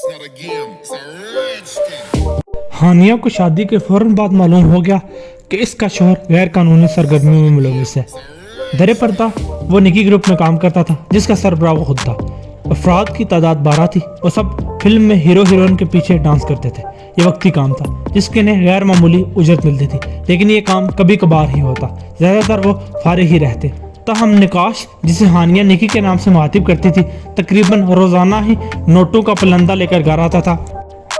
not a game, it's a rich thing. हानिया को शादी के फौरन बाद मालूम हो गया कि इसका शौहर गैर कानूनी सरगर्मियों में मुलविस है। दरे पर्दा वो निकी ग्रुप में काम करता था जिसका सरबराह वो खुद था। अफराद की तादाद 12 थी और सब फिल्म में हीरो हीरोइन के पीछे डांस करते थे। ये वक्ती काम था जिसके इन्हें गैर मामूली उजरत मिलती थी, लेकिन ये काम कभी कभार ही होता, ज़्यादातर वो फारिग ही रहते। ताहम निकाश, जिसे हानिया निकी के नाम से मुखातिब करती थी, तकरीबन रोज़ाना ही नोटों का पलंदा लेकर घर आता था।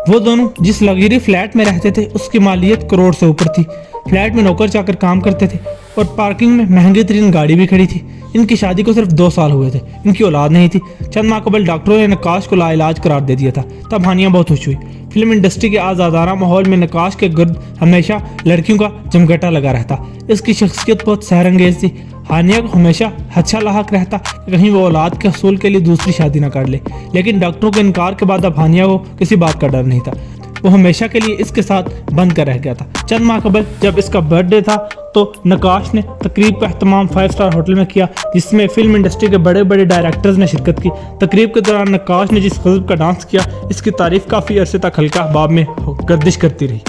वो दोनों जिस लग्जरी फ्लैट में रहते थे उसकी मालियत करोड़ से ऊपर थी। फ्लैट में नौकर चाकर काम करते थे और पार्किंग में महंगी तरीन गाड़ी भी खड़ी थी। इनकी शादी को सिर्फ 2 साल हुए थे। इनकी औलाद नहीं थी। चंद माह कबल डॉक्टरों ने नकाश को लाइलाज करार दे दिया था। तब हानिया बहुत खुश हुई। फिल्म इंडस्ट्री के आज़ादाना माहौल में नकाश के गिर्द हमेशा लड़कियों का जमघटा लगा रहता। इसकी शख्सियत बहुत सहरंगेज थी। हानिया को हमेशा अच्छा लाहक रहता कि कहीं वो औलाद के हसूल के लिए दूसरी शादी न कर ले, लेकिन डॉक्टरों के इनकार के बाद अब हानिया को किसी बात का डर नहीं था। वो हमेशा के लिए इसके साथ बंद कर रह गया था। चंद माह कबल जब इसका बर्थडे था तो नकाश ने तकरीब का अहतमाम 5 स्टार होटल में किया, जिसमें फिल्म इंडस्ट्री के बड़े बड़े डायरेक्टर्स ने शिरकत की। तकरीब के दौरान नकाश ने जिस गज़ब का डांस किया, इसकी तारीफ काफ़ी अरसे तक हल्का अहबाब में गर्दिश करती रही।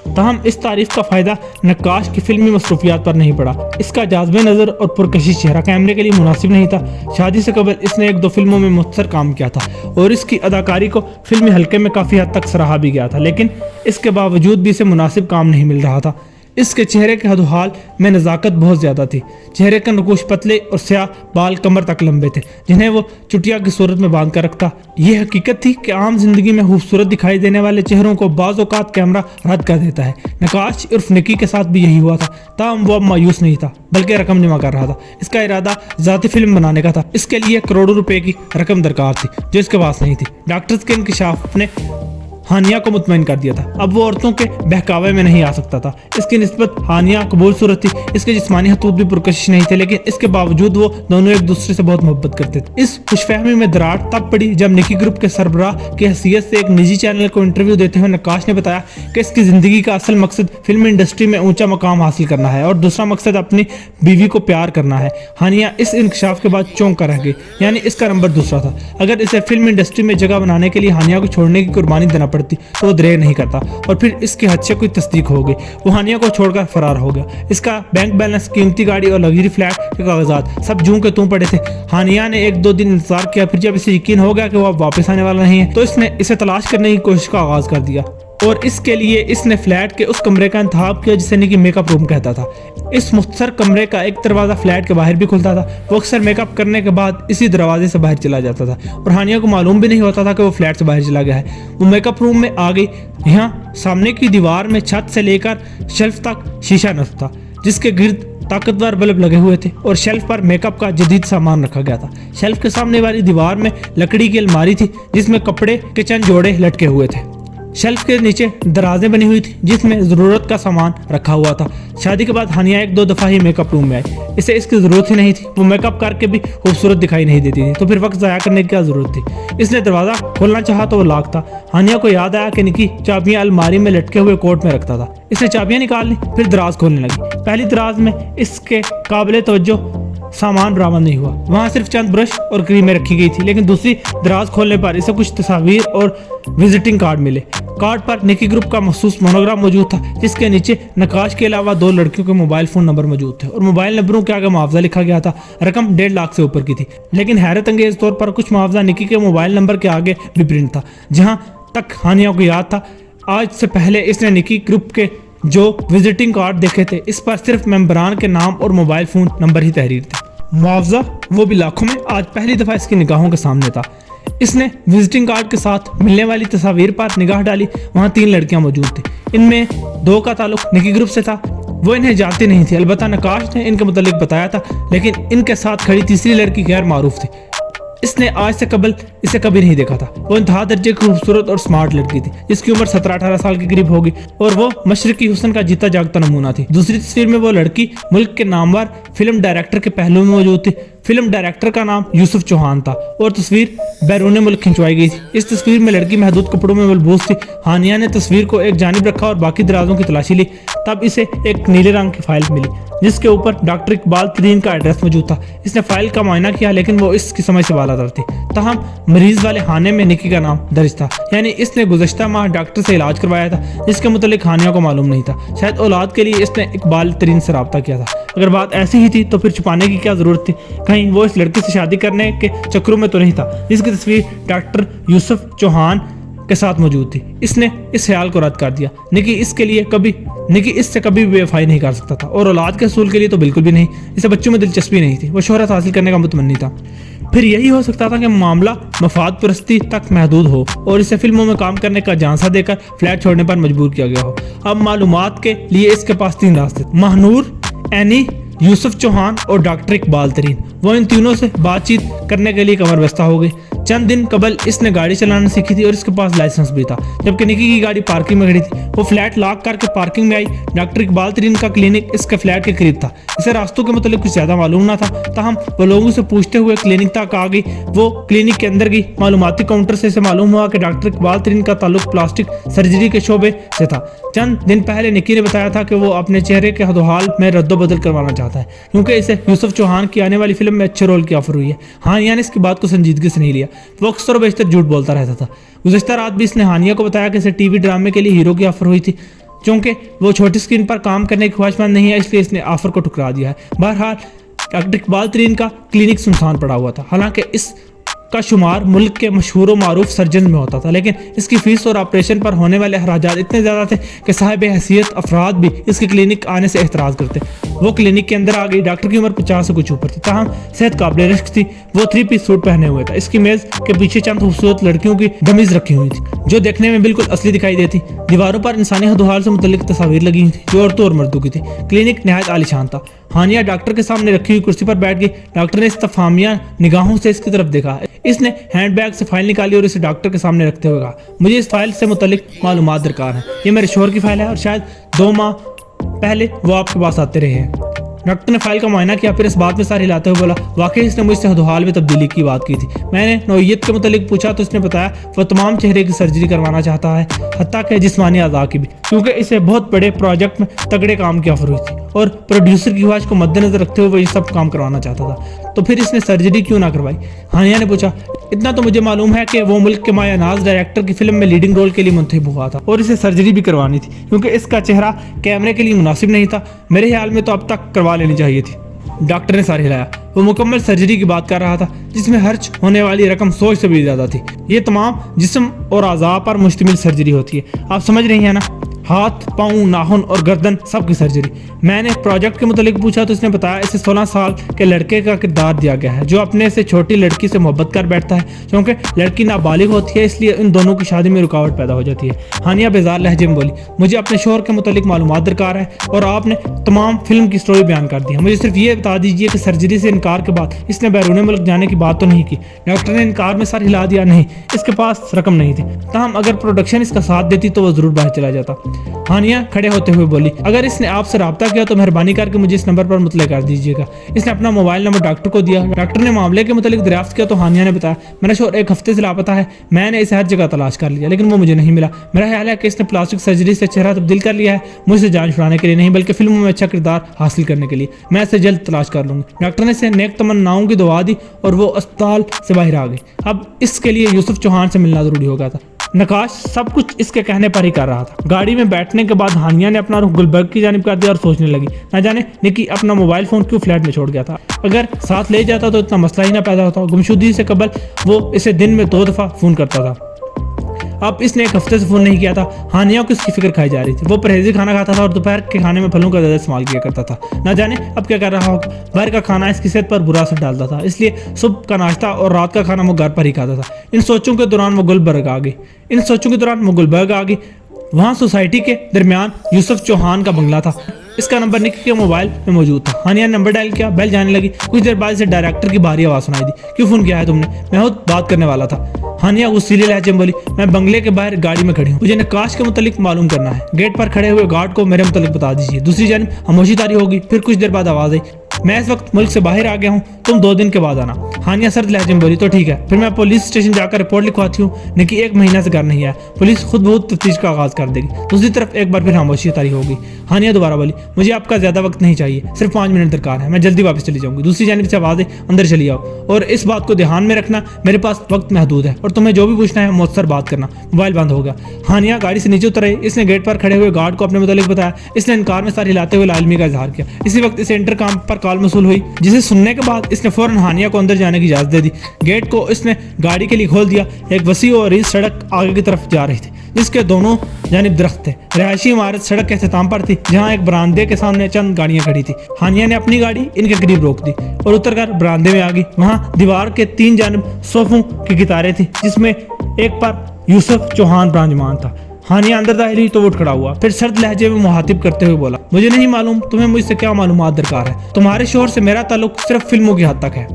ताहम इस तारीफ का फ़ायदा नक्काश की फिल्मी मसरूफियात पर नहीं पड़ा। इसका जाज़बे नज़र और पुरकशिश चेहरा कैमरे के लिए मुनासिब नहीं था। शादी से कबल इसने 1-2 फिल्मों में मुख्तसर काम किया था और इसकी अदाकारी को फिल्मी हल्के में काफ़ी हद तक सराहा भी गया था, लेकिन इसके बावजूद भी इसे मुनासिब काम नहीं मिल रहा था। इसके चेहरे के हदोहाल में नज़ाकत बहुत ज़्यादा थी। चेहरे के नकूश पतले और स्याह बाल कमर तक लंबे थे, जिन्हें वो चुटिया की सूरत में बांध कर रखता। यह हकीकत थी कि आम जिंदगी में खूबसूरत दिखाई देने वाले चेहरों को बाज़ औक़ात कैमरा रद्द कर देता है। नकाश उर्फ निकी के साथ भी यही हुआ था। ताहम वो अब मायूस नहीं था, बल्कि रकम जमा कर रहा था। इसका इरादा ज़ाती फिल्म बनाने का था। इसके लिए करोड़ों रुपए की रकम दरकार थी जो इसके पास नहीं थी। डॉक्टर्स के इंकशाफ ने हानिया को मुतमईन कर दिया था। अब वो औरतों के बहकावे में नहीं आ सकता था। इसकी निस्बत हानिया कबूल सूरत थी। इसके जिस्मानी हतूत भी पुरकशिश नहीं थे, लेकिन इसके बावजूद वो दोनों एक दूसरे से बहुत मोहब्बत करते थे। इस खुशफहमी में दरार तब पड़ी जब निकी ग्रुप के सरबराह की हैसियत से एक निजी चैनल को इंटरव्यू देते हुए नक्काश ने बताया कि इसकी ज़िंदगी का असल मकसद फिल्म इंडस्ट्री में ऊंचा मकाम हासिल करना है और दूसरा मकसद अपनी बीवी को प्यार करना है। हानिया इस इंकशाफ के बाद चौंक कर रह गई, यानी इसका नंबर दूसरा था। अगर इसे फिल्म इंडस्ट्री में जगह बनाने के लिए हानिया को छोड़ने की कुर्बानी देना पड़ती तो वो देर नहीं करता। और फिर इसके हदसे कोई तस्दीक हो गई। वो हानिया को छोड़कर फरार हो गया। इसका बैंक बैलेंस, कीमती गाड़ी और लग्जरी फ्लैट के कागजात सब जूं के तूं पड़े थे। हानिया ने 1-2 दिन इंतजार किया, फिर जब इसे यकीन हो गया कि वो अब वापस आने वाला नहीं है तो इसने इसे तलाश करने की कोशिश का आगाज कर दिया। और इसके लिए इसने फ्लैट के उस कमरे का इंतखाब किया जिसे निकी मेकअप रूम कहता था। इस मुख्तसर कमरे का एक दरवाज़ा फ्लैट के बाहर भी खुलता था। वो अक्सर मेकअप करने के बाद इसी दरवाजे से बाहर चला जाता था और हानिया को मालूम भी नहीं होता था कि वो फ्लैट से बाहर चला गया है। वो मेकअप रूम में आ गई। यहाँ सामने की दीवार में छत से लेकर शेल्फ तक शीशा नस्ब था, जिसके गिर्द ताकतवर बल्ब लगे हुए थे और शेल्फ पर मेकअप का जदीद सामान रखा गया था। शेल्फ के सामने वाली दीवार में लकड़ी की अलमारी थी जिसमें कपड़े के चंद जोड़े लटके हुए थे। शेल्फ के नीचे दराजें बनी हुई थी जिसमें ज़रूरत का सामान रखा हुआ था। शादी के बाद हानिया 1-2 दफ़ा ही मेकअप रूम में आई। इसे इसकी ज़रूरत ही नहीं थी। वो मेकअप करके भी खूबसूरत दिखाई नहीं देती थी, तो फिर वक्त ज़ाया करने की क्या ज़रूरत थी। इसने दरवाज़ा खोलना चाहा तो वो लॉक था। हानिया को याद आया कि निकी चाबियाँ अलमारी में लटके हुए कोट में रखता था। इसने चाबियाँ निकाल ली, फिर दराज खोलने लगी। पहली दराज में इसके काबिले तवज्जो सामान बरामद नहीं हुआ। वहाँ सिर्फ चंद ब्रश और क्रीमें रखी गई थी, लेकिन दूसरी दराज खोलने पर इसे कुछ तस्वीर और विजिटिंग कार्ड मिले। कार्ड पर निकी ग्रुप का मखसूस मोनोग्राम मौजूद था, जिसके नीचे नकाश के अलावा 2 लड़कियों के मोबाइल फ़ोन नंबर मौजूद थे और मोबाइल नंबरों के आगे मुआवजा लिखा गया था। रकम 1.5 लाख से ऊपर की थी, लेकिन हैरत अंगेज तौर पर कुछ मुआवजा निकी के मोबाइल नंबर के आगे भी प्रिंट था। जहाँ तक हानिया को याद था, आज से पहले इसने निकी ग्रुप के जो विजिटिंग कार्ड देखे थे, इस पर सिर्फ मेंबरान के नाम और मोबाइल फ़ोन नंबर ही तहरीर थे। मुआवजा वो भी लाखों में आज पहली दफ़ा इसकी निगाहों के सामने था। इसने विजिटिंग कार्ड के साथ मिलने वाली तस्वीर पर निगाह डाली। वहाँ 3 लड़कियां मौजूद थी। इनमें 2 का ताल्लुक निकी ग्रुप से था। वो इन्हें जानती नहीं थी, अलबत्ता नकाश ने इनके मुतालिक बताया था, लेकिन इनके साथ खड़ी तीसरी लड़की गैर मारूफ थी। इसने आज से कबल इसे कभी नहीं देखा था। वो इंतहा दर्जे की खूबसूरत और स्मार्ट लड़की थी, जिसकी उम्र 17-18 साल के करीब होगी और वो मशरकी हुस्न का जीता जागता नमूना थी। दूसरी तस्वीर में वो लड़की मुल्क के नामवर फिल्म डायरेक्टर के पहलू में मौजूद थी। फिल्म डायरेक्टर का नाम यूसुफ चौहान था और तस्वीर बैरून मुल्क खिंचवाई गई थी। इस तस्वीर में लड़की महदूद कपड़ों में मलबूस थी। हानिया ने तस्वीर को एक जानिब रखा और बाकी दराजों की तलाशी ली। तब इसे एक नीले रंग की फाइल मिली जिसके ऊपर डॉक्टर इकबाल तरीन का एड्रेस मौजूद था। इसने फाइल का मुआयना किया लेकिन वो इसकी समझ से बालातर थी। तहम मरीज वाले खाने में निकी का नाम दर्ज था, यानी इसने गुज़श्ता माह डॉक्टर से इलाज करवाया था जिसके मुतालिक हानिया को मालूम नहीं था। शायद औलाद के लिए इसने इकबाल तरीन से रब्ता किया था। अगर बात ऐसी ही थी तो फिर छुपाने की क्या जरूरत थी? कहीं वो इस लड़की से शादी करने के चक्करों में तो नहीं था जिसकी तस्वीर डॉक्टर यूसुफ चौहान के साथ मौजूद थी। इसने इस ख्याल को रद्द कर दिया। निकी इससे कभी भी बेवफाई नहीं कर सकता था और औलाद के असूल के लिए तो बिल्कुल भी नहीं। इसे बच्चों में दिलचस्पी नहीं थी। वो शोहरत हासिल करने का मुतमन्नी था। फिर यही हो सकता था कि मामला मफाद परस्ती तक महदूद हो और इसे फिल्मों में काम करने का झांसा देकर फ्लैट छोड़ने पर मजबूर किया गया हो। अब मालूमात के लिए इसके पास 3 रास्ते थे: महानूर, एनी, यूसुफ चौहान और डॉक्टर इकबाल तरीन। वो इन तीनों से बातचीत करने के लिए कमर बस्ता हो गई। चंद दिन कबल इसने गाड़ी चलाना सीखी थी और इसके पास लाइसेंस भी था। जबकि निकी की गाड़ी पार्किंग में खड़ी थी। वो फ्लैट लॉक करके पार्किंग में आई। डॉक्टर इकबाल तरीन का क्लिनिक इसके फ्लैट के करीब था। इसे रास्तों के मतलब कुछ ज्यादा मालूम ना था। ताहम वो लोगों से पूछते हुए क्लिनिक तक आ गई। वो क्लिनिक के अंदर गई। मालूमाती काउंटर से इसे मालूम हुआ कि डॉक्टर इकबाल तरीन का ताल्लुक प्लास्टिक सर्जरी के शोबे से था। चंद दिन पहले निकी ने बताया था कि वो अपने चेहरे के हदोहाल में रद्दोबदल करवाना चाहता है क्योंकि इसे यूसुफ चौहान की आने वाली फिल्म में अच्छे रोल की ऑफर हुई है। हानिया ने इसकी बात को संजीदगी से नहीं लिया। वो अक्सर बेशतर झूठ बोलता रहता था। गुज़श्ता रात भी इसने हानिया को बताया कि इसे टीवी ड्रामे के लिए हीरो की ऑफर हुई थी। चूंकि वो छोटी स्क्रीन पर काम करने की ख्वाहिशमंद नहीं है इसलिए इसने ऑफर को ठुकरा दिया है। बहरहाल डॉक्टर इकबाल तरीन का क्लिनिक सुनसान पड़ा हुआ था। हालांकि इस का शुमार मुल्क के मशहूर मारूफ सर्जन में होता था, लेकिन इसकी फीस और ऑपरेशन पर होने वाले अखराजात इतने ज़्यादा थे कि साहिब हैसियत अफराद भी इसके क्लिनिक आने से एतराज़ करते। वो क्लिनिक के अंदर आ गई। डॉक्टर की उम्र 50 से कुछ ऊपर थी। ताहम सेहत काबिल रिश्क थी। वो 3 पीस सूट पहने हुए था। इसकी मेज़ के पीछे चंद खूबसूरत लड़कियों की डमीज रखी हुई थी जो देखने में बिल्कुल असली दिखाई देती। दीवारों पर इंसानी हदोहाल से मुतल्लिक तस्वीर लगी हुई थी जो औरतों और मर्दों की थी। क्लिनिक नहायत आलीशान था। हानिया डॉक्टर के सामने रखी हुई कुर्सी पर बैठ गई। डॉक्टर ने इस्तफामिया निगाहों से इसकी तरफ देखा। इसने हैंडबैग से फाइल निकाली और इसे डॉक्टर के सामने रखते हुए कहा, मुझे इस फाइल से मुतल्लिक मालूमात दरकार है। ये मेरे शोहर की फाइल है और शायद 2 माह पहले वो आपके पास आते रहे हैं। डॉक्टर ने फाइल का मुआयना किया, फिर इस बात में सर हिलाते हुए बोला, वाकई इसने मुझसे हदोहाल में तब्दीली की बात की थी। मैंने नौइयत के मुतालिक पूछा तो इसने बताया वह तमाम चेहरे की सर्जरी करवाना चाहता है, हत्ता के जिस्मानी अज़ा की भी, क्योंकि इसे बहुत बड़े प्रोजेक्ट में तगड़े काम की ऑफर हुई थी और प्रोड्यूसर की ख्वाहिश को मद्देनजर रखते हुए वह ये सब काम करवाना चाहता था। तो फिर इसने सर्जरी क्यों ना करवाई? हानिया ने पूछा। इतना तो मुझे मालूम है कि वो मुल्क के मायानाज डायरेक्टर की फिल्म में लीडिंग रोल के लिए मुंतखब हुआ था और इसे सर्जरी भी करवानी थी क्योंकि इसका चेहरा कैमरे के लिए मुनासिब नहीं था। मेरे ख्याल में तो अब तक करवा लेनी चाहिए थी। डॉक्टर ने सर हिलाया। वो मुकम्मल सर्जरी की बात कर रहा था जिसमें खर्च होने वाली रकम सोच से भी ज्यादा थी। ये तमाम जिस्म और आज़ा पर मुश्तमिल सर्जरी होती है। आप समझ रही हैं ना? हाथ, पाँव, नाखून और गर्दन सब की सर्जरी। मैंने प्रोजेक्ट के मुतालिक पूछा तो इसने बताया इसे 16 साल के लड़के का किरदार दिया गया है जो अपने से छोटी लड़की से मोहब्बत कर बैठता है। क्योंकि लड़की नाबालिग होती है इसलिए इन दोनों की शादी में रुकावट पैदा हो जाती है। हानिया बेजार लहजे में बोली, मुझे अपने शोहर के मुतालिक मालूमात दरकार है और आपने तमाम फिल्म की स्टोरी बयान कर दी है। मुझे सिर्फ ये बता दीजिए कि सर्जरी से इनकार के बाद इसने बैरून मुल्क जाने की बात तो नहीं की? डॉक्टर ने इनकार में सर हिला दिया। नहीं, इसके पास रकम नहीं थी। तमाम अगर प्रोडक्शन इसका साथ देती तो वह जरूर बाहर चला जाता। हानिया खड़े होते हुए बोली, अगर इसने आपसे रब्ता किया तो मेहरबानी करके मुझे इस नंबर पर मुतले कर दीजिएगा। इसने अपना मोबाइल नंबर डॉक्टर को दिया। डॉक्टर ने मामले के मुतालिक दरियाफ्त किया तो हानिया ने बताया, मेरा शोहर 1 हफ्ते से लापता है। मैंने इसे हर जगह तलाश कर लिया लेकिन वो मुझे नहीं मिला। मेरा ख्याल है कि इसने प्लास्टिक सर्जरी से चेहरा तब्दील कर लिया है, मुझसे जान छुड़ाने के लिए नहीं बल्कि फिल्मों में अच्छा किरदार हासिल करने के लिए। मैं इसे जल्द तलाश कर लूंगी। डॉक्टर ने इसे नेक तमन्नाओं की दुआ दी और वो अस्पताल से बाहर आ गई। अब इसके लिए यूसुफ चौहान से मिलना जरूरी हो गया था। नकाश सब कुछ इसके कहने पर ही कर रहा था। गाड़ी में बैठने के बाद हानिया ने अपना रुख गुलबर्ग की जानिब कर दिया और सोचने लगी, ना जाने निकी अपना मोबाइल फोन क्यों फ्लैट में छोड़ गया था। अगर साथ ले जाता तो इतना मसला ही ना पैदा होता। गुमशुदगी से कबल वो इसे दिन में 2 दफा फोन करता था। अब इसने 1 हफ्ते से फोन नहीं किया था। हानिया को इसकी फिक्र खाई जा रही थी। वो परहेजी खाना खाता था और दोपहर के खाने में फलों का ज्यादा इस्तेमाल किया करता था। ना जाने अब क्या कर रहा होगा। बाहर का खाना इसकी सेहत पर बुरा असर डालता था, इसलिए सुबह का नाश्ता और रात का खाना वो घर पर ही खाता था। इन सोचों के दौरान वो गुलबर्ग आ गई। वहाँ सोसाइटी के दरमियान यूसुफ चौहान का बंगला था। इसका नंबर निकी के मोबाइल में मौजूद था। हानिया ने नंबर डायल किया, बेल जाने लगी। कुछ देर बाद से डायरेक्टर की भारी आवाज सुनाई दी। क्यों फोन किया है तुमने? मैं खुद बात करने वाला था। हानिया गुस्सीले लहजे में बोली, मैं बंगले के बाहर गाड़ी में खड़ी हूँ, मुझे नकाश के मुतालिक मालूम करना है। गेट पर खड़े हुए गार्ड को मेरे मुतालिक बता दीजिए। दूसरी जानिब खामोशी तारी होगी। फिर कुछ देर बाद आवाज आई, मैं इस वक्त मुल्क से बाहर आ गया हूँ, तुम 2 दिन के बाद आना। हानिया सर्द लहजे में बोली तो ठीक है, फिर मैं पुलिस स्टेशन जाकर रिपोर्ट लिखवाती हूँ। निकी 1 महीना से घर नहीं आया, पुलिस खुद बहुत तफ्तीश का आगाज कर देगी। दूसरी तरफ एक बार फिर खामोशी तारी होगी। हानिया दोबारा बोली, मुझे आपका ज्यादा वक्त नहीं चाहिए, सिर्फ 5 मिनट दरकार है, मैं जल्दी वापस चली जाऊंगी। दूसरी जानिब से आवाज़ अंदर चली आओ और इस बात को ध्यान में रखना, मेरे पास वक्त महदूद है और तुम्हें जो भी पूछना है मुझसे बात करना। मोबाइल बंद हो गया। हानिया गाड़ी से नीचे उतर आई। इसने गेट पर खड़े हुए गार्ड को अपने मुतालिक बताया। इसने इनकार में सर हिलाते हुए लालमी का इजहार किया। इसी वक्त इसे इंटरकॉम पर कॉल मसूल हुई, जिसे सुनने के बाद इसने फौरन हानिया को अंदर जाने की इजाजत दे दी। गेट को इसने गाड़ी के लिए खोल दिया। एक वसी और रिज सड़क आगे की तरफ जा रही थी, जिसके दोनों जानिब दरख्त थे। रिहायशी इमारत सड़क के अख्ताम पर थी, जहाँ एक बरामदे के सामने चंद गाड़ियां खड़ी थी। हानिया ने अपनी गाड़ी इनके करीब रोक दी और उतरकर बरामदे में आ गई। वहाँ दीवार के 3 जानिब सोफों की कितारें थी, जिसमें एक पर यूसुफ चौहान ब्रांजमान था। हानिया अंदर दाखिल हुई तो उठ खड़ा हुआ, फिर सर्द लहजे में मुहातिब करते हुए बोला, मुझे नहीं मालूम तुम्हें मुझसे क्या मालूमात दरकार है। तुम्हारे शोहर से मेरा ताल्लुक सिर्फ फिल्मों की हद तक है,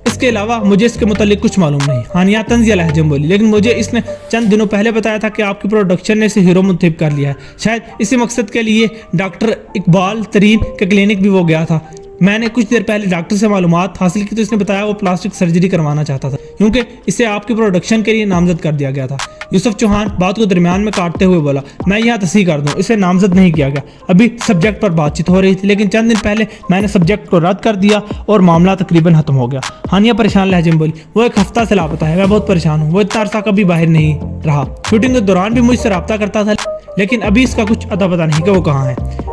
इसके अलावा मुझे इसके मुतालिक कुछ मालूम नहीं। हानिया तंजिया लहजे में बोली, लेकिन मुझे इसने चंद दिनों पहले बताया था कि आपकी प्रोडक्शन ने इसे हीरो मुंतखब कर लिया है। शायद इसी मकसद के लिए डॉक्टर इकबाल तरीन के क्लिनिक भी वो गया था। मैंने कुछ देर पहले डॉक्टर से मालूमात हासिल की तो इसने बताया वो प्लास्टिक सर्जरी करवाना चाहता था, क्योंकि इसे आपकी प्रोडक्शन के लिए नामजद कर दिया गया था। यूसुफ चौहान बात को दरमियान में काटते हुए बोला, मैं यहाँ तस्दीक कर दूं, इसे नामजद नहीं किया गया। अभी सब्जेक्ट पर बातचीत हो रही थी, लेकिन चंद दिन पहले मैंने सब्जेक्ट को रद्द कर दिया और मामला तकरीबन खत्म हो गया। हानिया परेशान लहजे में बोली, वो 1 हफ्ता से लापता है, मैं बहुत परेशान हूँ। वो इतना अरसा कभी बाहर नहीं रहा, शूटिंग के दौरान भी मुझसे रब्ता करता था, लेकिन अभी इसका कुछ अता पता नहीं कि वो कहाँ है।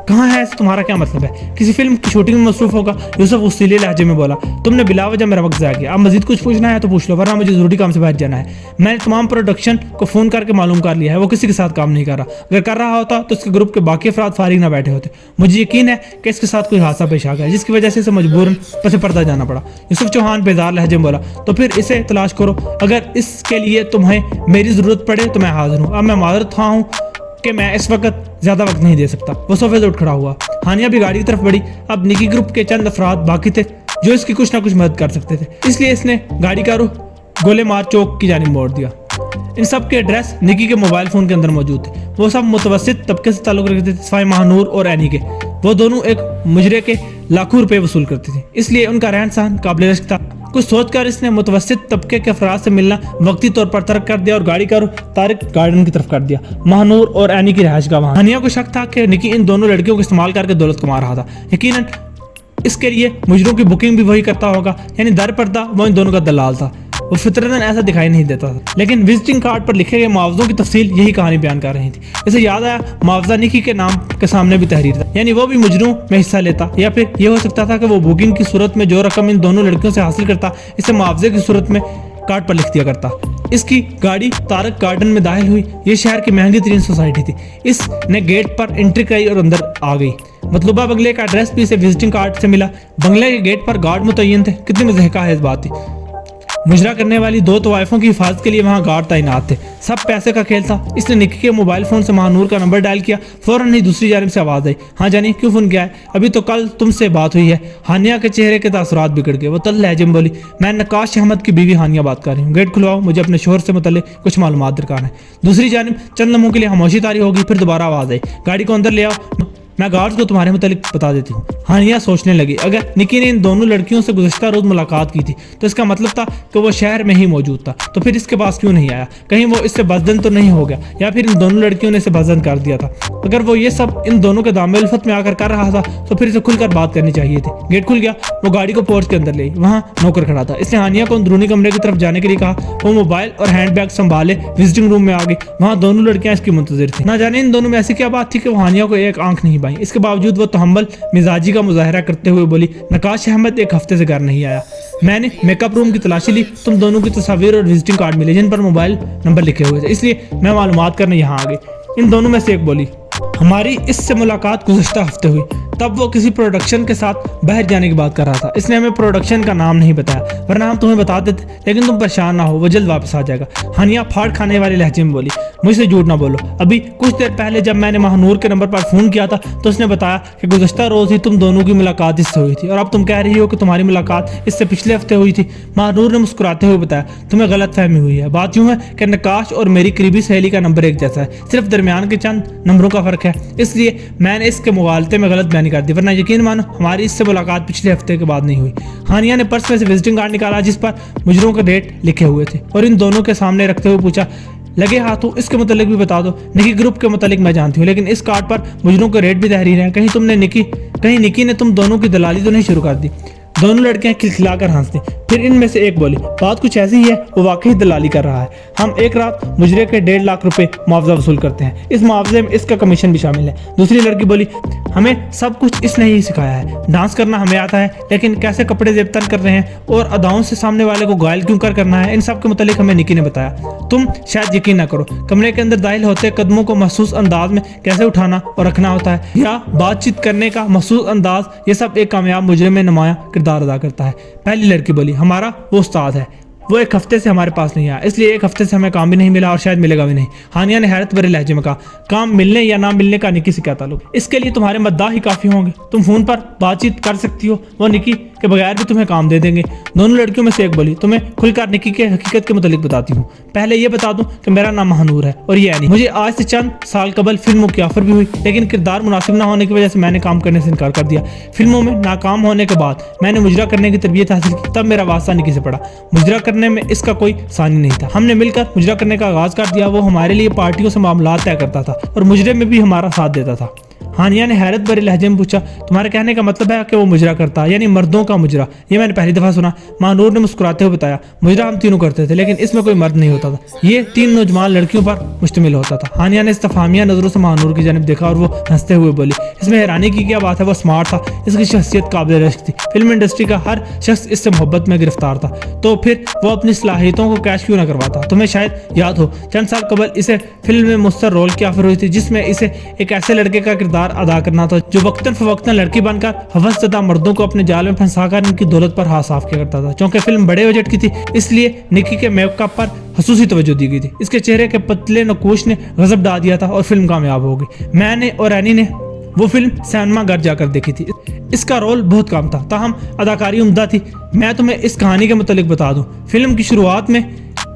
कहाँ है, तुम्हारा क्या मतलब है? किसी फिल्म की शूटिंग में मसरूफ होगा। यूसुफ उसीले लहजे में बोला, तुमने बिला वजह मेरा वक्त ज़ाया किया। अब मजीद कुछ पूछना है तो पूछ लो, वरना मुझे जरूरी काम से बाहर जाना है। मैंने तमाम प्रोडक्शन को फ़ोन करके मालूम कर लिया है, वो किसी के साथ काम नहीं कर रहा। अगर कर रहा होता तो उसके ग्रुप के बाकी अफराद फारिग ना बैठे होते। मुझे यकीन है कि इसके साथ कोई हादसा पेश आ गया, जिसकी वजह से इसे मजबूरन पसे पर्दा जाना पड़ा। यूसुफ चौहान बेजार लहजे में बोला, तो फिर इसे तलाश करो। अगर इसके लिए तुम्हें मेरी ज़रूरत पड़े तो मैं हाजिर हूँ। अब मैं माजरत हूँ कि मैं इस वक्त ज्यादा वक्त नहीं दे सकता। वो सोफे से उठ खड़ा हुआ। हानिया भी गाड़ी की तरफ बढ़ी। अब निकी ग्रुप के चंद अफराद बाकी थे जो इसकी कुछ ना कुछ मदद कर सकते थे, इसलिए इसने गाड़ी का रुख गोले मार चौक की जानिब मोड़ दिया। इन सब के एड्रेस निकी के मोबाइल फोन के अंदर मौजूद थे। वो सब मुतवस्सित तबके से ताल्लुक रखते थे, सिवाय महानूर और एनी के। वो दोनों एक मुजरे के लाखों रुपए वसूल करते थे, इसलिए उनका रहन सहन काबिल रश्क था। कुछ सोचकर इसने मुतवस्सित तबके के अफराद से मिलना वक्ती तौर पर तर्क कर दिया और गाड़ी का रुख तारिक गार्डन की तरफ कर दिया, महानूर और एनी की रिहाइश का। वहां हानिया को शक था कि निकी इन दोनों लड़कियों को इस्तेमाल करके दौलत कमा रहा था। यकीनन इसके लिए मुजरों की बुकिंग भी वही करता होगा, यानी दर पर्दा वो इन दोनों का दलाल था। वो फितरतन ऐसा दिखाई नहीं देता था, लेकिन विजिटिंग कार्ड पर लिखे गए मुआवजों की तफसील यही कहानी बयान कर रही थी। इसे याद आया, मुआवजा निकी के नाम के सामने भी तहरीर था, यानी वो भी मुजरों में हिस्सा लेता, या फिर यह हो सकता था कि वो बुकिंग की सूरत में जो रकम इन दोनों लड़कियों से हासिल करता, इसे मुआवजे की सूरत में कार्ड पर लिख दिया करता। इसकी गाड़ी तारक गार्डन में दाखिल हुई। ये शहर की महंगी तरीन सोसाइटी थी। इसने गेट पर एंट्री कराई और अंदर आ गई। मतलूबा बंगले का एड्रेस भी इसे विजिटिंग कार्ड से मिला। बंगले के गेट पर गार्ड मुतय्यन थे। कितनी मज़हका है इस बात थी। मुजरा करने वाली 2 तवाइफों की हिफाजत के लिए वहां गार्ड तैनात थे। सब पैसे का खेल था। इसने निकी के मोबाइल फोन से महानूर का नंबर डायल किया। फौरन ही दूसरी जानिब से आवाज आई, हाँ जानी, क्यों फोन किया है? अभी तो कल तुमसे बात हुई है। हानिया के चेहरे के तासुरात बिगड़ गए। वो तल लहजे में बोली, मैं नकाश अहमद की बीवी हानिया बात कर रही हूँ। गेट खुलवाओ, मुझे अपने शोहर से मुतल्लिक कुछ मालूमात दरकार है। दूसरी जानिब चंद लम्हों के लिए खामोशी तारी होगी, फिर दोबारा आवाज आई, गाड़ी को अंदर ले आओ, मैं गार्ड्स को तुम्हारे मुतालिक बता देती हूँ। हानिया सोचने लगी, अगर निकी ने इन दोनों लड़कियों से गुज़श्ता रोज मुलाकात की थी तो इसका मतलब था कि वो शहर में ही मौजूद था, तो फिर इसके पास क्यों नहीं आया? कहीं वो इससे बजदन तो नहीं हो गया, या फिर इन दोनों लड़कियों ने इसे बजदन कर दिया था? अगर वो ये सब इन दोनों के दाम उल्फत में आकर कर रहा था तो फिर इसे खुलकर बात करनी चाहिए थी। गेट खुल गया। वो गाड़ी को पोर्च के अंदर ले। वहाँ नौकर खड़ा था। इसने हानिया को अंदरूनी कमरे की तरफ जाने के लिए कहा। वो मोबाइल और हैंड बैग संभाले विजिटिंग रूम में आ गई। वहाँ दोनों लड़कियां इसकी मुंतजिर थी। ना जाने इन दोनों में ऐसी क्या बात थी कि वो हानिया को एक आंख नहीं पाई। इसके बावजूद वो तहम्मुल मिजाजी का मुजाहरा करते हुए बोली, नकाश अहमद 1 हफ्ते से घर नहीं आया। मैंने मेकअप रूम की तलाशी ली, तुम दोनों की तस्वीर और विजिटिंग कार्ड मिले जिन पर मोबाइल नंबर लिखे हुए थे, इसलिए मैं मालूमात करने यहाँ आ गई। इन दोनों में से एक बोली, हमारी इससे मुलाकात गुज़श्ता हफ्ते हुई, तब वो किसी प्रोडक्शन के साथ बाहर जाने की बात कर रहा था। इसने हमें प्रोडक्शन का नाम नहीं बताया, वरना हम तुम्हें बता देते, लेकिन तुम परेशान ना हो, वो जल्द वापस आ जाएगा। हानिया फाड़ खाने वाले लहजे में बोली, मुझसे झूठ ना बोलो। अभी कुछ देर पहले जब मैंने महानूर के नंबर पर फ़ोन किया था तो उसने बताया कि गुज़श्ता रोज़ ही तुम दोनों की मुलाकात इससे हुई थी, और अब तुम कह रही हो कि तुम्हारी मुलाकात इससे पिछले हफ्ते हुई थी। महानूर ने मुस्कुराते हुए बताया, तुम्हें गलत फहमी हुई है। बात यूँ है कि नकाश और मेरी करीबी सहेली का नंबर एक जैसा है, सिर्फ दरमियान के चंद नंबरों का फ़र्क है, इसलिए मैंने इसके मुगालते में गलत बयानी नहीं कर दी, वरना यकीन मानो हमारी इससे मुलाकात पिछले हफ्ते के बाद नहीं हुई। हानिया ने पर्स में से विजिटिंग कार्ड निकाला जिस पर मुजरों के डेट लिखे हुए थे और इन दोनों के सामने रखते हुए पूछा, लगे हाथों इसके मुतालिक भी बता दो। निकी ग्रुप के मुतालिक मैं जानती हूँ, लेकिन इस कार्ड पर मुजरों के रेट भी तहरीर हैं। कहीं निकी ने तुम दोनों की दलाली तो नहीं शुरू कर दी? दोनों लड़कियां खिलखिलाकर हंस दी। फिर इनमें से एक बोली, बात कुछ ऐसी ही है, वो वाकई दलाली कर रहा है। हम एक रात मुजरे के 1.5 लाख रुपए मुआवजा वसूल करते हैं, इस मुआवजे में इसका कमीशन भी शामिल है। दूसरी लड़की बोली, हमें सब कुछ इसने ही सिखाया है, डांस करना हमें आता है, लेकिन कैसे कपड़े जेबतन कर रहे हैं और अदाओं से सामने वाले को घायल क्यों कर करना है, इन सब के मुतालिक हमें निकी ने बताया। तुम शायद यकीन ना करो, कमरे के अंदर दाखिल होते कदमों को महसूस अंदाज में कैसे उठाना और रखना होता है, या बातचीत करने का महसूस अंदाज, ये सब एक कामयाब मुजरिम में नुमाया किरदार अदा करता है। पहली लड़की बोली, हमारा वो उस्ताद है, वो एक हफ्ते से हमारे पास नहीं आया, इसलिए एक हफ्ते से हमें काम भी नहीं मिला और शायद मिलेगा भी नहीं। हानिया ने हैरत भरे लहजे में कहा, काम मिलने या ना मिलने का निकी से क्या ताल्लुक? इसके लिए तुम्हारे मद्दाह ही काफी होंगे, तुम फोन पर बातचीत कर सकती हो, वो निकी के बगैर भी तुम्हें काम दे देंगे। दोनों लड़कियों में से एक बोली, तुम्हें खुलकर निकी के हकीकत के मुतालिक बताती हूँ। पहले ये बता दूं कि मेरा नाम महानूर है और ये नहीं। मुझे आज से चंद साल कबल फिल्मों की ऑफर भी हुई, लेकिन किरदार मुनासिब ना होने की वजह से मैंने काम करने से इनकार कर दिया। फिल्मों में नाकाम होने के बाद मैंने मुजरा करने की तरबियत हासिल की, तब मेरा वास्ता निकी से पड़ा। मुजरा करने में इसका कोई सानी नहीं था, हमने मिलकर मुजरा करने का आगाज कर दिया। वो हमारे लिए पार्टियों से मामला तय करता था और मुजरे में भी हमारा साथ देता था। हानिया ने हैरत भरे लहजे में पूछा, तुम्हारे कहने का मतलब है कि वो मुजरा करता, यानी मर्दों का मुजरा? ये मैंने पहली दफा सुना। महानूर ने मुस्कुराते हुए बताया, मुजरा हम तीनों करते थे, लेकिन इसमें कोई मर्द नहीं होता था, ये 3 नौजवान लड़कियों पर मुश्तमिल होता था। हानिया ने इस्तफामिया नजरों से महानूर की जानिब देखा और वो हंसते हुए बोली, इसमें हैरानी की क्या बात है, वो स्मार्ट था, इसकी शख्सियत काबिल रश्क थी, फिल्म इंडस्ट्री का हर शख्स इससे मोहब्बत में गिरफ्तार था, तो फिर वो अपनी सलाहियतों को कैश क्यों ना करवाता? तुम्हें शायद याद हो, चंद साल कबल इसे फिल्म में मुस्तर रोल की ऑफर हुई थी, जिसमें इसे एक ऐसे लड़के का किरदार अदा करना था जो वक्तन फवक्तन लड़की बनकर हवसज़दा मर्दों को अपने जाल में फंसाकर इनकी दौलत पर हाथ साफ किया करता था। चूंकि फिल्म बड़े बजट की थी, इसलिए निकी के मेकअप पर खसूसी तवज्जो दी गई थी। इसके चेहरे के पतले नकूश ने गजब डाल दिया था और फिल्म कामयाब हो गई। मैंने और एनी ने वो फिल्म सिनेमा घर जाकर देखी थी। इसका रोल बहुत कम था, ताहम अदाकारी उम्दा थी। मैं तुम्हें इस कहानी के मुतालिक बता दूं, फिल्म की शुरुआत में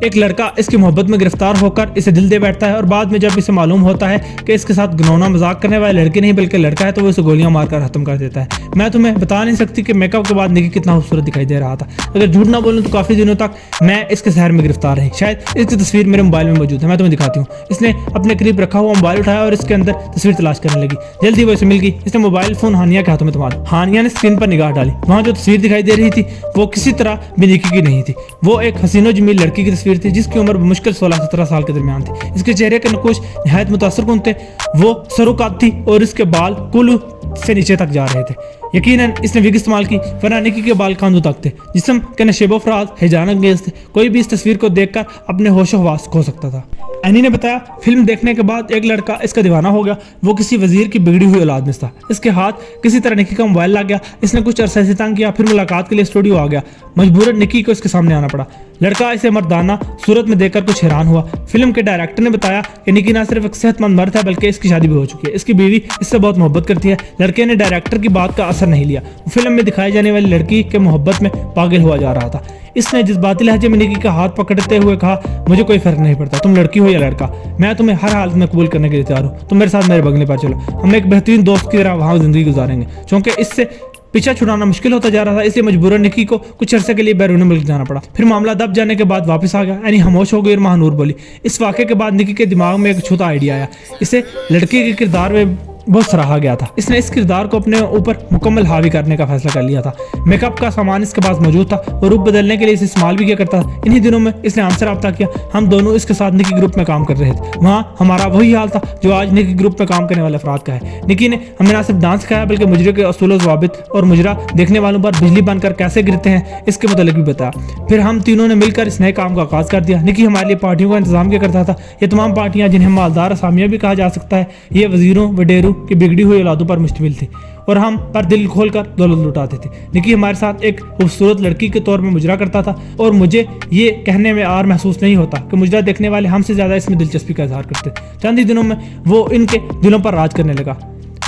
एक लड़का इसकी मोहब्बत में गिरफ्तार होकर इसे दिल दे बैठता है और बाद में जब इसे मालूम होता है कि इसके साथ घिनौना मजाक करने वाली लड़की नहीं बल्कि लड़का है, तो वो इसे गोलियां मारकर खत्म कर देता है। मैं तुम्हें बता नहीं सकती कि मेकअप के बाद निकी कितना खूबसूरत दिखाई दे रहा था। अगर झूठ ना बोलूं तो काफी दिनों तक मैं इसके शहर में गिरफ्तार रही। शायद इसकी तस्वीर मेरे मोबाइल में मौजूद है, मैं तुम्हें दिखाती हूँ। इसने अपने करीब रखा हुआ मोबाइल उठाया और इसके अंदर तस्वीर तलाश करने लगी। जल्दी वो इसे मिल गई। इसने मोबाइल फोन हानिया के हाथों में थमा दिया। हानिया ने स्क्रीन पर निगाह डाली। वहाँ जो तस्वीर दिखाई दे रही थी वो किसी तरह भी निकी की नहीं थी। वो एक हसीनो जमील लड़की की तस्वीर थी जिसकी उम्र मुश्किल 16-17 साल के दरमियान थी। इसके चेहरे के नकुश निहायत मुतासरकुन थे। वो सरोकात थी और इसके बाल कुल्लू से नीचे तक जा रहे थे। यकीनन इसने विग इस्तेमाल की, वरना निकी के बाल कांधों तक थे। जिस्म के नशेबो फराज हैजान अंगेज थे। कोई भी इस तस्वीर को देखकर अपने होशो हवास खो सकता था। एनी ने बताया, फिल्म देखने के बाद एक लड़का इसका दीवाना हो गया। वो किसी वजीर की बिगड़ी हुई औलाद में था। इसके हाथ किसी तरह निकी का मोबाइल लग गया। इसने कुछ अरसे से तंग किया, फिर मुलाकात के लिए स्टूडियो आ गया। मजबूरन निकी को इसके सामने आना पड़ा। लड़का इसे मर्दाना सूरत में देखकर कुछ हैरान हुआ। फिल्म के डायरेक्टर ने बताया कि निकी ना सिर्फ एक सेहतमंद मर्द है बल्कि इसकी शादी भी हो चुकी है। इसकी बीवी इससे बहुत मोहब्बत करती है। लड़के ने डायरेक्टर की बात का असर नहीं लिया। फिल्म में दिखाई जाने वाली लड़की के मोहब्बत में पागल हुआ जा रहा था। इसने जज्बाती लहजे में निकी का हाथ पकड़ते हुए कहा, मुझे कोई फर्क नहीं पड़ता तुम लड़की हो या लड़का, मैं तुम्हें हर हालत में कबूल करने के लिए तैयार हूँ। तुम मेरे साथ मेरे बंगले पर चलो, हम एक बेहतरीन दोस्त की तरह वहाँ जिंदगी गुजारेंगे। क्योंकि इससे पीछा छुड़ाना मुश्किल होता जा रहा था, इसलिए मजबूरन निकी को कुछ अरसे के लिए बैरून मुल्क जाना पड़ा। फिर मामला दब जाने के बाद वापस आ गया। यानी खामोश हो गई और महानूर बोली। इस वाक़े के बाद निकी के दिमाग में एक छोटा आइडिया आया। इसे लड़के के किरदार में बहुत सराहा गया था। इसने इस किरदार को अपने ऊपर मुकम्मल हावी करने का फैसला कर लिया था। मेकअप का सामान इसके पास मौजूद था और रूप बदलने के लिए इसे इस्तेमाल भी किया करता था। इन्हीं दिनों में इसने हमसे रब्ता किया। हम दोनों इसके साथ निकी ग्रुप में काम कर रहे थे। वहाँ हमारा वही हाल था जो आज निकी ग्रुप में काम करने वाले अफराद का है। निकी ने हमें ना सिर्फ डांस सिखाया बल्कि मुजरे के असूल ज़वाबित और मुजरा देखने वालों पर बिजली बनकर कैसे गिरते हैं इसके मुतालिक भी बताया। फिर हम तीनों ने मिलकर इस नए काम का आगाज कर दिया। निकी हमारे लिए पार्टियों का इंतजाम किया करता था। ये तमाम पार्टियां जिन्हें मालदार असामियाँ भी कहा जा सकता है, ये वजीरों वडेरों की बिगड़ी हुई औलादों पर मुश्तमिल थी और हम पर दिल खोलकर दौलत लुटाते थे। निकी हमारे साथ एक खूबसूरत लड़की के तौर में मुजरा करता था और मुझे ये कहने में आर महसूस नहीं होता कि मुजरा देखने वाले हमसे ज्यादा इसमें दिलचस्पी का इजहार करते। चंद ही दिनों में वो इनके दिलों पर राज करने लगा।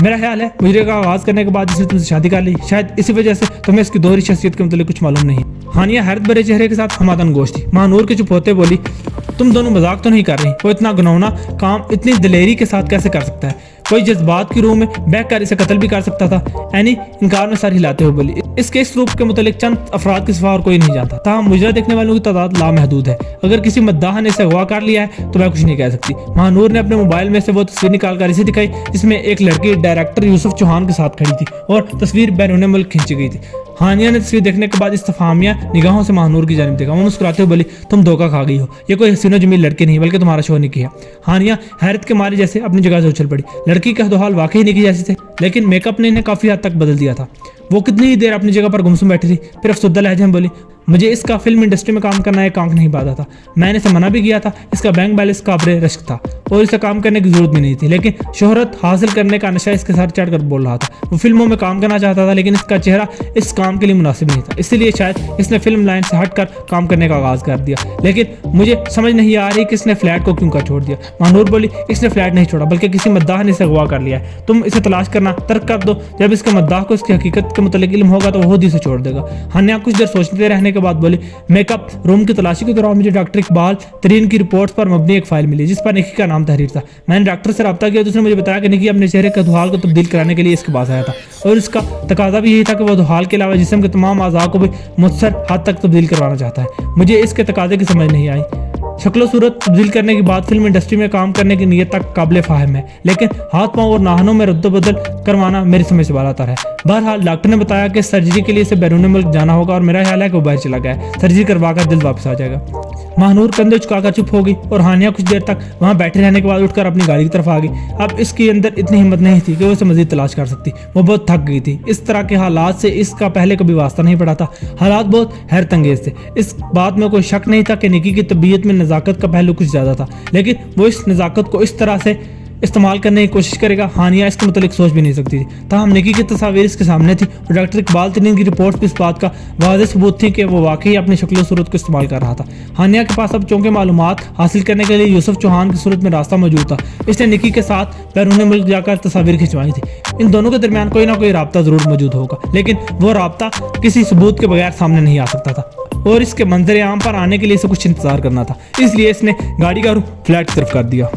मेरा ख्याल है मुजरे का आगाज करने के बाद इसने तुमसे शादी कर ली। शायद इसी वजह से तुम्हें इसकी दोहरी शख्सियत के मतलब कुछ मालूम नहीं। हानिया हैरत भरे चेहरे के साथ हमादन गोश थी। महानूर के चुप होते बोली, तुम दोनों मजाक तो नहीं कर रही? वो इतना घिनौना काम इतनी दिलेरी के साथ कैसे कर सकता है? कोई जज्बात की रूह में बह कर इसे कत्ल भी कर सकता था। एनी इनकार में सर हिलाते हुए बोली, इस केस प्रूफ के मुतालिक चंद अफराद के सिवा और कोई नहीं जानता। ताहम मुजरा देखने वालों की तादाद लामहदूद है। अगर किसी मद्दाह ने इसे अगवा कर लिया है तो मैं कुछ नहीं कह सकती। महानूर ने अपने मोबाइल में से वो तस्वीर निकाल कर इसे दिखाई जिसमें एक लड़की डायरेक्टर यूसुफ चौहान के साथ खड़ी थी और तस्वीर बैरून मुल्क खींची गई थी। हानिया ने तस्वीर देखने के बाद इस्तफामिया निगाहों से महानूर की जानिब देखा। वो मुस्कुराते हुए बोली, तुम धोखा खा गई हो, ये कोई हसीनो जमील लड़की नहीं बल्कि तुम्हारा शोहर निकी है। हानिया हैरत के मारे जैसे अपनी जगह से उछल पड़ी। लड़की का हाल वाकई निकी जैसे थे, लेकिन मेकअप ने इन्हें काफी हद तक बदल दिया था। वो कितनी ही देर अपनी जगह पर गुमसुम बैठी थी, फिर अफसुद्दा लहजे में बोली, मुझे इसका फिल्म इंडस्ट्री में काम करना एक आंख नहीं बाधा था। मैंने इसे मना भी किया था। इसका बैंक बैलेंस काबरे रश्क था और इसे काम करने की जरूरत भी नहीं थी, लेकिन शोहरत हासिल करने का नशा इसके सर चढ़कर बोल रहा था। वो फिल्मों में काम करना चाहता था, लेकिन इसका चेहरा इस काम के लिए मुनासिब नहीं था। इसीलिए शायद इसने फिल्म लाइन से हटकर काम करने का आगाज कर दिया। लेकिन मुझे समझ नहीं आ रही कि इसने फ्लैट को क्यों कर छोड़ दिया। महानूर बोली, इसने फ्लैट नहीं छोड़ा बल्कि किसी मद्दाह ने इसे अगवा कर लिया है। तुम इसे तलाश करना तर्क कर दो। जब इसके मद्दाह को इसकी हकीकत के मुतालिक इल्म होगा तो वो खुद ही इसे छोड़ देगा। हानिया कुछ देर सोचते रहने के बाद बोली, मेकअप रूम की तलाशी के दौरान मुझे डॉक्टर इकबाल तरीन की रिपोर्ट्स पर मबनी एक फाइल मिली जिस पर निकी का नाम तहरीर था। मैंने डॉक्टर से रब्ता किया तो उसने मुझे बताया कि निकी अपने चेहरे के दुहाल को तब्दील कराने के लिए इसके पास आया था और इसका तकाजा भी यही था कि वह दुहाल के अलावा जिस्म के तमाम अज़ा को भी मुख्तसर हद तक तब्दील करवाना चाहता है। मुझे इसके तकाजे की समझ नहीं आई। शक्ल सूरत तब्दील करने के बाद फिल्म इंडस्ट्री में काम करने की नीयत तक काबिल फाहिम है, लेकिन हाथ पांव और नाहनों में रद्दबदल करवाना मेरी समझ से बालातर है। बहरहाल डॉक्टर ने बताया कि सर्जरी के लिए इसे बैरून मुल्क जाना होगा और मेरा ख्याल है कि वो बाहर चला गया है। सर्जरी करवाकर जल्द वापस आ जाएगा। महानूर कंधे झुकाकर चुप हो गई और हानिया कुछ देर तक वहां बैठे रहने के बाद उठकर अपनी गाड़ी की तरफ आ गई। अब इसके अंदर इतनी हिम्मत नहीं थी कि वो इसे मजीद तलाश कर सकती। वो बहुत थक गई थी। इस तरह के हालात से इसका पहले कभी वास्ता नहीं पड़ा था। हालात बहुत हैरत अंगेज थे। इस बात में कोई शक नहीं था कि निकी की तबीयत में नज़ाकत का पहलू कुछ ज्यादा था, लेकिन वो इस नज़ाकत को इस तरह से इस्तेमाल करने की कोशिश करेगा, हानिया इसके मुतालिक सोच भी नहीं सकती थी। ताहम निकी की तस्वीर इसके सामने थी और डॉक्टर इकबाल तरीन की रिपोर्ट भी इस बात का वाज़ेह सबूत थी कि वो वाकई अपनी शक्ल सूरत को इस्तेमाल कर रहा था। हानिया के पास अब चौंके मालूमात हासिल करने के लिए यूसुफ चौहान की सूरत में रास्ता मौजूद था। इसने निकी के साथ बैरून मुल्क जाकर तस्वीर खिंचवाई थी। इन दोनों के दरमियान कोई ना कोई राब्ता जरूर मौजूद होगा, लेकिन वो राब्ता किसी सबूत के बगैर सामने नहीं आ सकता था और इसके मंजर आम पर आने के लिए इसे कुछ इंतजार करना था। इसलिए इसने गाड़ी का रुख फ्लैट की तरफ कर दिया।